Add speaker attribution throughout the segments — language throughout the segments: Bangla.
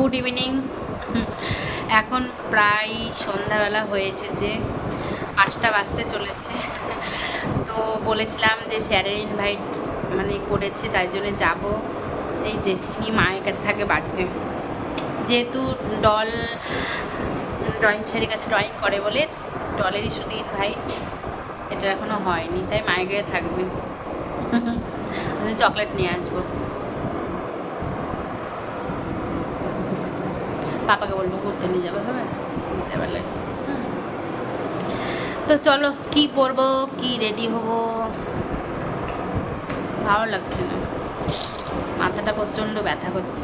Speaker 1: Good evening. এখন প্রায় সন্ধ্যাবেলা হয়ে এসেছে, 5টা বাজতে চলেছে। তো বলেছিলাম যে স্যারের ইনভাইট মানে করেছে, তাই জন্য যাব। এই যে ইনি মায়ের কাছে থাকে বাড়িতে, যেহেতু ড্রয়িং স্যারের কাছে ড্রয়িং করে বলে ডলেরই শুধু ইনভাইট, এটা এখনও হয়নি, তাই মায়ের কাছে থাকবে। চকলেট নিয়ে আসবো, পাপাকে বলবো ঘুরতে নিয়ে যাবে, হবে ঘুরতে পারলে। তো চলো, কি পরবো, কি রেডি হব, ভালো লাগছে না, মাথাটা প্রচণ্ড ব্যথা করছে।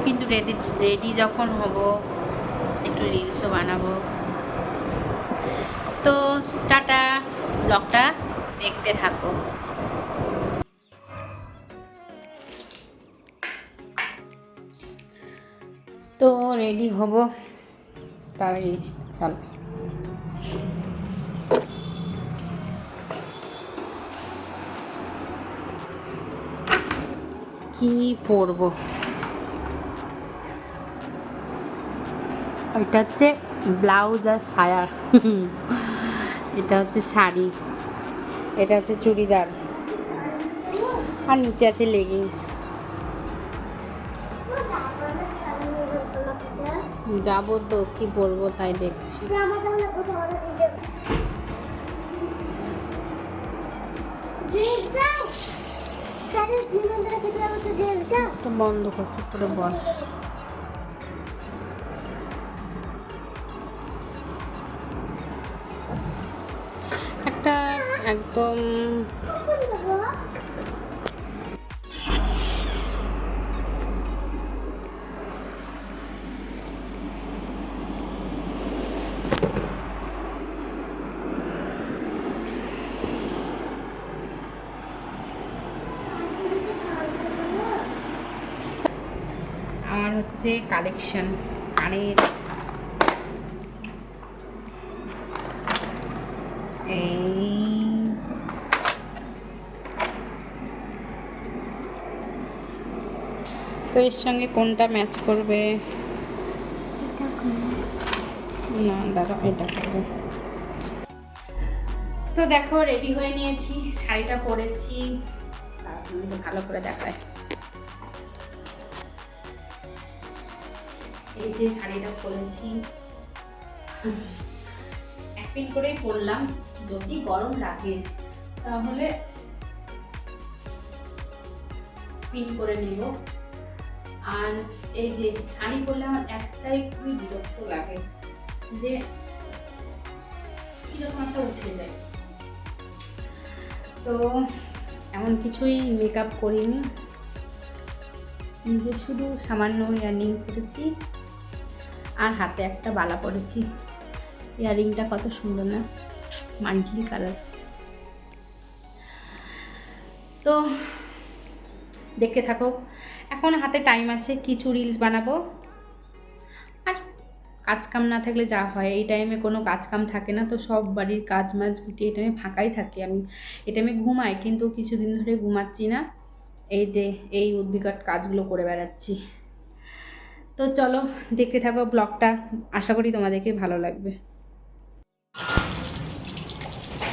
Speaker 1: কিন্তু রেডি যখন হব একটু রিলসও বানাবো। তো টাটা, ব্লগটা দেখতে থাকো। তো রেডি হব, তাই চল। কি পরবো, এটা হচ্ছে ব্লাউজ আর সায়া, এটা হচ্ছে শাড়ি, এটা হচ্ছে চুড়িদার, আর নিচে আছে লেগিংস। যাবো তো, কি বলবো তাই দেখছি। বন্ধ করছো করে বস। একটা একদম আমার হচ্ছে কালেকশন কানের, এই তো এর সঙ্গে কোনটা ম্যাচ করবে? না দাদা, এটা করবে। তো দেখো রেডি হয়ে নিয়েছি, শাড়িটা পরেছি, ভালো করে দেখায়। এই যে শাড়িটা পরেছি, এক পিন করেই পরলাম, যদি গরম লাগে তাহলে পিন করে নিব। আর এই যে শাড়ি পরলে আমার একটাই খুবই বিরক্ত লাগে, যে কিরকম একটা উঠে যায়। তো এমন কিছুই মেকআপ করিনি, নিজে শুধু সামান্য ইয়াররিং পরেছি আর হাতে একটা বালা পরেছি। ইয়াররিংটা কত সুন্দর না, মাল্টি কালার। তো দেখতে থাকো, এখন হাতে টাইম আছে, কিছু রিলস বানাবো। আর কাজ কাম না থাকলে যা হয়, এই টাইমে কোনো কাজ কাম থাকে না, তো সব বাড়ির কাজ মাজ গুটিয়ে এই টাইমে ফাঁকাই থাকি আমি। এই টাইমে ঘুমাই, কিন্তু কিছুদিন ধরে ঘুমাচ্ছি না, এই যে এই উদ্বিকট কাজগুলো করে বেড়াচ্ছি। তো চলো দেখতে থাকো ব্লগটা, আশা করি তোমাদেরকে ভালো লাগবে।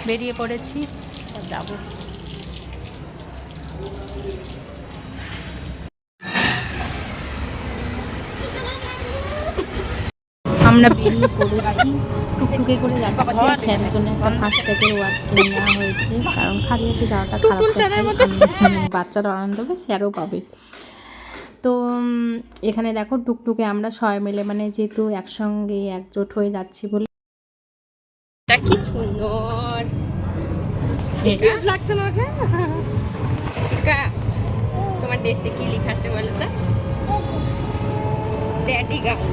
Speaker 1: বেরিয়ে পড়েছি, যাবো। আমরা বেরিয়ে পড়েছি, টুকটুকে করে যাচ্ছি। স্যারের জন্য একটা ফাস্ট্যাগের ওয়াচ কিনে নেওয়া হয়েছে, কারণ খালি হাতে যাওয়াটা খারাপ, বাচ্চারা আনন্দ হবে, স্যারও পাবে। তো এখানে দেখো টুকটুকে আমরা সবাই মিলে, মানে যেহেতু একসঙ্গে একজোট হয়ে যাচ্ছি বলে, কি সুন্দর লাগছে না। তোমার ড্রেসে কি লেখা আছে বলো তো? Daddy girl.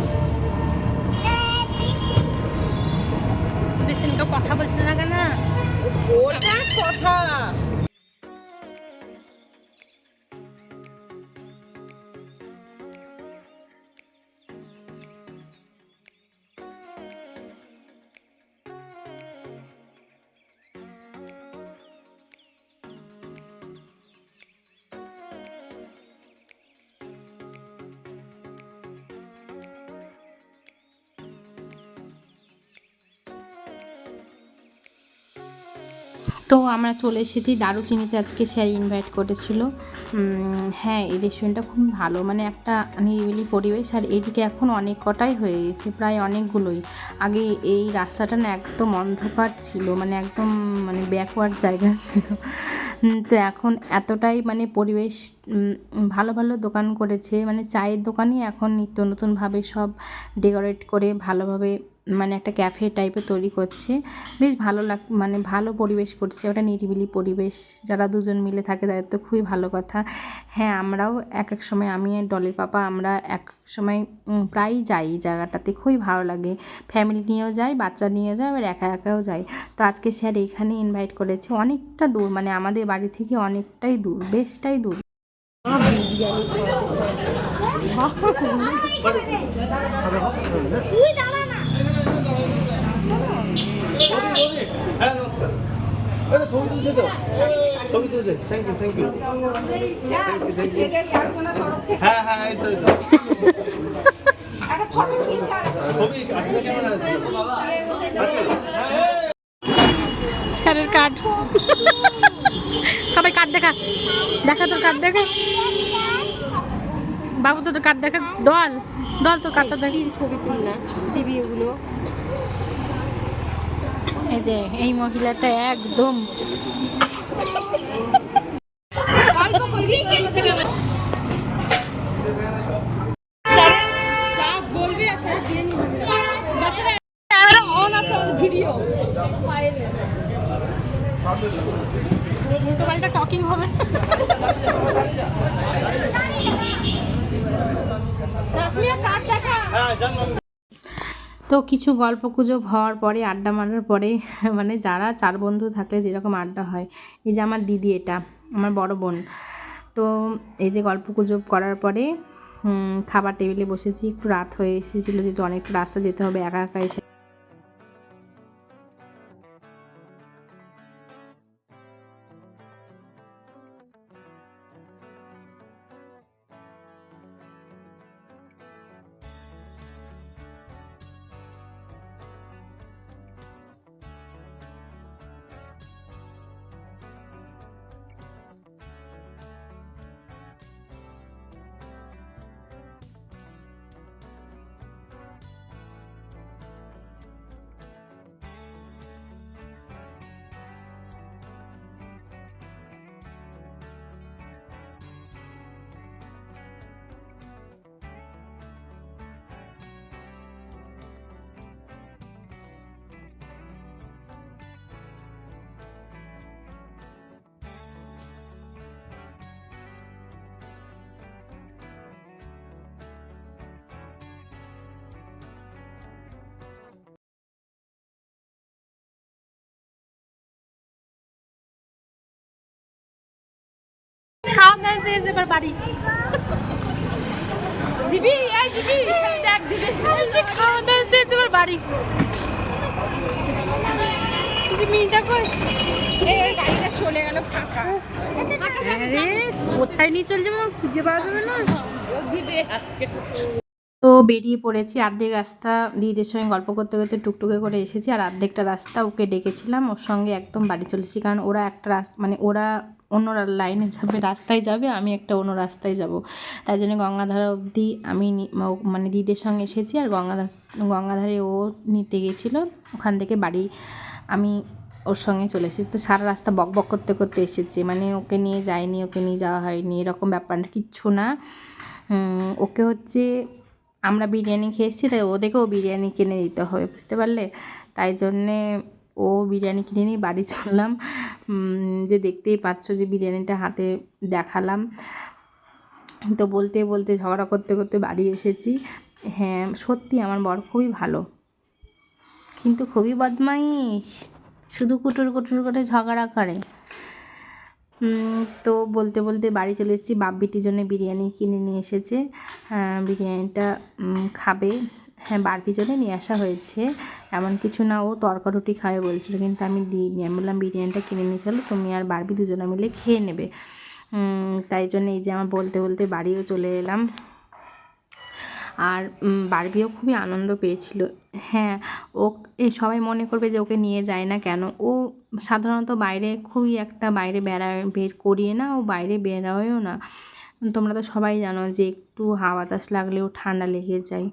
Speaker 1: সেদিনকে কথা বলছিল না কেন? ওটা কথা। তো আমরা চলে এসেছি দারুচিনিতে। আজকে স্যার ইনভাইট করেছিল। হ্যাঁ, এই রেস্টুরেন্টটা খুব ভালো, মানে একটা নিরিবিলি পরিবেশ। আর এইদিকে এখন অনেক কটাই হয়ে গেছে, প্রায় অনেকগুলোই। আগে এই রাস্তাটা না একদম অন্ধকার ছিল, মানে একদম মানে ব্যাকওয়ার্ড জায়গা ছিল। তো এখন এতটাই মানে পরিবেশ ভালো ভালো দোকান করেছে, মানে চায়ের দোকানই এখন নিত্য নতুনভাবে সব ডেকোরেট করে ভালোভাবে মানে একটা ক্যাফে টাইপের তৈরি করছে। বেশ ভালো মানে ভালো পরিবেশ করছে, ওটা নিরিবিলি পরিবেশ। যারা দুজন মিলে থাকে তাদের তো খুবই ভালো কথা। হ্যাঁ, আমরাও এক এক সময়, আমি আর ডলির পাপা, আমরা এক সময় প্রায়ই যাই জায়গাটাতে, খুবই ভালো লাগে। ফ্যামিলি নিয়েও যাই, বাচ্চা নিয়ে যাই, আবার একা একাও যাই। তো আজকে স্যার এইখানে ইনভাইট করেছে, অনেকটা দূর, মানে আমাদের বাড়ি থেকে অনেকটাই দূর, বেশটাই দূর।
Speaker 2: ছবি তুলছে তো, ছবি তুলছে। থ্যাংক ইউ, থ্যাংক ইউ, হ্যাঁ হ্যাঁ, এই তো ছবি কেমন আছে
Speaker 1: স্যারের কার্ড। সবাই কার্ড দেখা, দেখা তোর কার্ড দেখা। বাবু তোর কার্ড দেখা। ডল ডল তোর কার্ডটা দেখ।
Speaker 3: ছবি তুলনা টিভি এগুলো।
Speaker 1: এই যে এই মহিলাটা একদম মোবাইলটা টকিং হবে। তো কিছু গল্প গুজব হওয়ার পরে, আড্ডা মারার পরে, মানে যারা চার বন্ধু থাকলে যেরকম আড্ডা হয়, এই যে আমার দিদি, এটা আমার বড় বোন। তো এই যে গল্প গুজব করার পরে খাবার টেবিলে বসেছি। একটু রাত হয়ে এসেছিলো, যেহেতু অনেকটা রাস্তা যেতে হবে, একা একা এসে। খাওয়া দাওয়া শেষ, এবার বাড়ি। দিবি এই দিবি দেখ, দিবি খাওয়া দাওয়া শেষ, এবার বাড়ি। মিনটা কই?
Speaker 3: এই গাড়িটা চলে গেল ফাঁকা।
Speaker 1: আরে কোথায় নিয়ে চলে যাবো, খুঁজে পাওয়া যাবে না।
Speaker 3: ও দিবে আজকে।
Speaker 1: তো বেরিয়ে পড়েছি। অর্ধেক রাস্তা দিদিদের সঙ্গে গল্প করতে করতে টুকটুকে করে এসেছি, আর অর্ধেকটা রাস্তা ওকে ডেকেছিলাম, ওর সঙ্গে একদম বাড়ি চলেছি। কারণ ওরা একটা রাস্তা, মানে ওরা অন্য লাইনে যাবে, রাস্তায় যাবে, আমি একটা অন্য রাস্তায় যাব। তাই জন্য গঙ্গাধার অবধি আমি মানে দিদিদের সঙ্গে এসেছি, আর গঙ্গাধারে ও নিতে গেছিলো, ওখান থেকে বাড়ি আমি ওর সঙ্গে চলে এসেছি। তো সারা রাস্তা বক বক করতে করতে এসেছি, মানে ওকে নিয়ে যায়নি, ওকে নিয়ে যাওয়া হয়নি, এরকম ব্যাপারটা কিচ্ছু না। ওকে হচ্ছে আমরা বিরিয়ানি খেয়েছি, তাই ওদেরকেও বিরিয়ানি কিনে দিতে হবে, বুঝতে পারলে? তাই জন্যে ও বিরিয়ানি কিনে নিয়ে বাড়ি চললাম। যে দেখতেই পাচ্ছ যে বিরিয়ানিটা হাতে দেখালাম। তো বলতে বলতে ঝগড়া করতে করতে বাড়ি এসেছি। হ্যাঁ, সত্যি আমার বর খুবই ভালো, কিন্তু খুবই বদমাইশ, শুধু কুটুর কুটুর করে ঝগড়া করে। তো বলতে বলতে বাড়ি চলে এসেছি। বাপ্পিটির জন্য বিরিয়ানি কিনে নিয়ে এসেছে, বিরিয়ানিটা খাবে। হ্যাঁ, বার্বির জন্য নিয়ে আসা হয়েছে, এমন কিছু না, ও তরকা রুটি খাবে বলছিল, কিন্তু আমি দিইনি। আমি বললাম বিরিয়ানিটা কিনে নিয়ে চলো, তুমি আর বার্বি দুজনে মিলে খেয়ে নেবে। তাই জন্য এই যে আমার বলতে বলতে বাড়িও চলে এলাম। আর বারবিও খুবই আনন্দ পেয়েছিল। হ্যাঁ, সবাই মনে করবে যে ওকে নিয়ে যায় না কেন, ও সাধারণত বাইরে খুবই একটা বাইরে বের করিয়ে না, ও বাইরে বেরোয়ও না। তোমরা তো সবাই জানো যে একটু হাওয়া বাতাস লাগলেও ঠান্ডা লেগে যায়।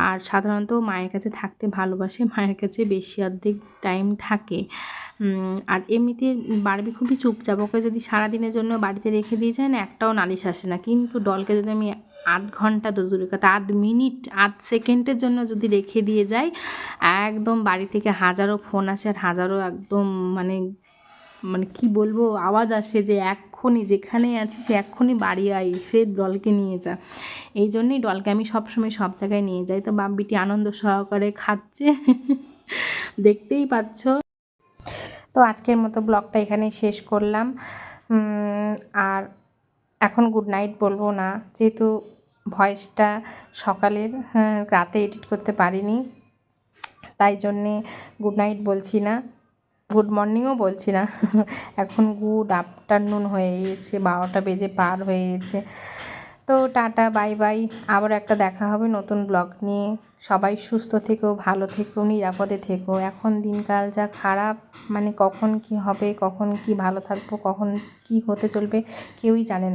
Speaker 1: আর সাধারণত মায়ের কাছে থাকতে ভালোবাসে, মায়ের কাছে বেশি অর্ধেক টাইম থাকে। আর এমনিতে বারবি খুবই চুপচাপ, ওকে যদি সারাদিনের জন্য বাড়িতে রেখে দিয়ে যায় না, একটাও নালিশ আসে না। কিন্তু ডলকে যদি আমি আধ ঘন্টা তো দূরের কথা, আধ মিনিট আধ সেকেন্ডের জন্য যদি রেখে দিয়ে যাই, একদম বাড়ি থেকে হাজারো ফোন আসে আর হাজারো একদম মানে মানে কি বলবো আওয়াজ আসে যে এক্ষুনি যেখানে আছিস এক্ষুনি বাড়ি আয়, সে ডলকে নিয়ে যা। এই জন্যই ডলকে আমি সবসময় সব জায়গায় নিয়ে যাই। তো বাব্বিটি আনন্দ সহকারে খাচ্ছে দেখতেই পাচ্ছ। তো আজকের মতো ব্লগটা এখানেই শেষ করলাম। আর এখন গুড নাইট বলবো না, যেহেতু ভয়েসটা সকালের, রাতে এডিট করতে পারিনি, তাই জন্যে গুড নাইট বলছি না, গুড মর্নিংও বলছি না এখন গুড আফটারনুন হয়ে গিয়েছে, 12টা বেজে পার হয়ে গেছে। তো টাটা, বাই বাই, আবার একটা দেখা হবে নতুন ব্লগ নিয়ে। সবাই সুস্থ থেকো, ভালো থেকো, নিরাপদে থেকো। এখন দিনকাল যা খারাপ, মানে কখন কি হবে, কখন কি ভালো থাকবো, কখন কি হতে চলবে কেউই জানে না।